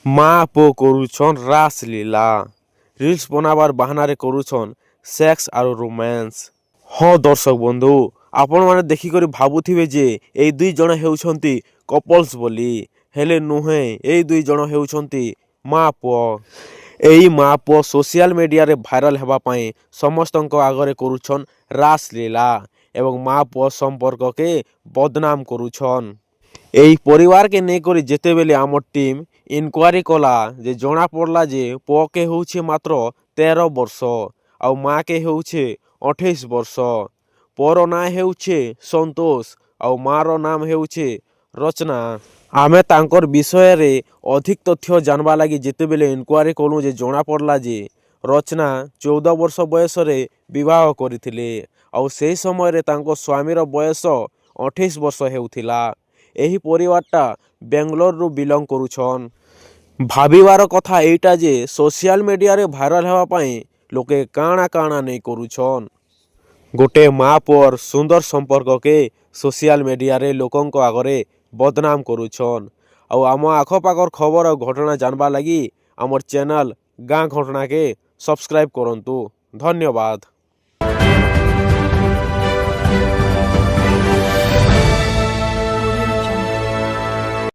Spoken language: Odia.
ମା ପୁଅ କରୁଛନ୍ ରାସଲୀଳା। ରିଲ୍ସ ବନାବାର ବାହାନାରେ କରୁଛନ୍ ସେକ୍ସ ଆରୁ ରୋମାନ୍ସ। ହଁ ଦର୍ଶକ ବନ୍ଧୁ, ଆପଣମାନେ ଦେଖିକରି ଭାବୁଥିବେ ଯେ ଏଇ ଦୁଇ ଜଣ ହେଉଛନ୍ତି କପଲ୍ସ ବୋଲି, ହେଲେ ନୁହେଁ। ଏଇ ଦୁଇ ଜଣ ହେଉଛନ୍ତି ମା ପୁଅ। ଏଇ ମା ପୁଅ ସୋସିଆଲ ମିଡ଼ିଆରେ ଭାଇରାଲ ହେବା ପାଇଁ ସମସ୍ତଙ୍କ ଆଗରେ କରୁଛନ୍ ରାସଲୀଳା ଏବଂ ମା ପୁଅ ସମ୍ପର୍କକେ ବଦନାମ କରୁଛନ୍। ଏହି ପରିବାରକେ ନେଇକରି ଯେତେବେଳେ ଆମ ଟିମ୍ ଇନକ୍ୱାରି କଲା ଯେ ଜଣା ପଡ଼ିଲା ଯେ ପୁଅକେ ହେଉଛେ ମାତ୍ର 13 ବର୍ଷ ଆଉ ମାକେ ହେଉଛେ 28 ବର୍ଷ। ପୁଅର ନାଁ ହେଉଛେ ସନ୍ତୋଷ ଆଉ ମାର ନାମ ହେଉଛେ ରଚନା। ଆମେ ତାଙ୍କର ବିଷୟରେ ଅଧିକ ତଥ୍ୟ ଜାଣିବା ଲାଗି ଯେତେବେଳେ ଇନକ୍ୱାରି କଲୁ ଯେ ଜଣା ପଡ଼ିଲା ଯେ ରଚନା 14 ବର୍ଷ ବୟସରେ ବିବାହ କରିଥିଲେ ଆଉ ସେହି ସମୟରେ ତାଙ୍କ ସ୍ୱାମୀର ବୟସ 28 ବର୍ଷ ହେଉଥିଲା। ଏହି ପରିବାରଟା ବେଙ୍ଗଲୋରରୁ ବିଲଙ୍ଗ କରୁଛନ୍। ଭାବିବାର କଥା ଏଇଟା ଯେ ସୋସିଆଲ ମିଡ଼ିଆରେ ଭାଇରାଲ ହେବା ପାଇଁ ଲୋକେ କାଣା କାଣା ନେଇ କରୁଛନ୍। ଗୋଟେ ମା ପୁଅର ସୁନ୍ଦର ସମ୍ପର୍କକେ ସୋସିଆଲ ମିଡ଼ିଆରେ ଲୋକଙ୍କ ଆଗରେ ବଦନାମ କରୁଛନ୍। ଆଉ ଆମ ଆଖପାଖର ଖବର ଆଉ ଘଟଣା ଜାଣିବା ଲାଗି ଆମର ଚ୍ୟାନେଲ ଗାଁ ଘଟଣାକେ ସବସ୍କ୍ରାଇବ କରନ୍ତୁ। ଧନ୍ୟବାଦ।